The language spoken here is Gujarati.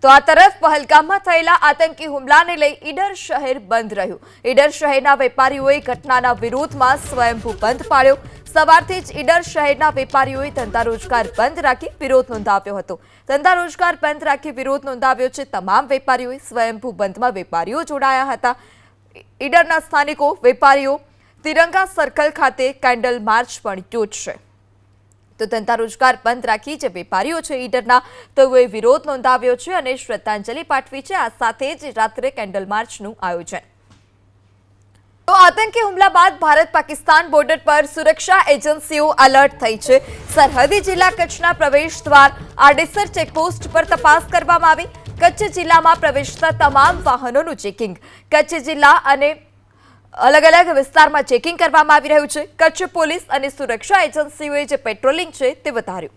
તો આ તરફ પહલગામમાં થયેલા આતંકી હુમલાને લઈ ઈડર શહેર બંધ રહ્યું. ઈડર શહેરના વેપારીઓએ ઘટનાના વિરોધમાં સ્વયંભૂ બંધ પાળ્યો. સવારથી જ ઈડર શહેરના વેપારીઓએ ધંધા રોજગાર બંધ રાખી વિરોધ નોંધાવ્યો હતો. ધંધા રોજગાર બંધ રાખી વિરોધ નોંધાવ્યો છે. તમામ વેપારીઓએ સ્વયંભૂ બંધમાં વેપારીઓ જોડાયા હતા. ઈડરના સ્થાનિકો વેપારીઓ તિરંગા સર્કલ ખાતે કેન્ડલ માર્ચ પણ યોજશે. તો ધંધા રોજગાર બંધ રાખી જે વેપારીઓ છે ઈડરના તેઓએ વિરોધ નોંધાવ્યો છે અને શ્રદ્ધાંજલિ પાઠવી છે. આ સાથે જ રાત્રે કેન્ડલ માર્ચનું આયોજન. તો આતંકી હુમલા બાદ ભારત પાકિસ્તાન બોર્ડર પર સુરક્ષા એજન્સીઓ એલર્ટ થઈ છે. સરહદી જિલ્લા કચ્છના પ્રવેશ દ્વાર આડેસર ચેકપોસ્ટ પર તપાસ કરવામાં આવી. કચ્છ જિલ્લામાં પ્રવેશતા તમામ વાહનોનું ચેકિંગ કચ્છ જિલ્લા અને અલગ અલગ વિસ્તારમાં ચેકિંગ કરવામાં આવી રહ્યું છે. કચ્છ પોલીસ અને સુરક્ષા એજન્સીઓએ જે પેટ્રોલિંગ છે તે વધાર્યું.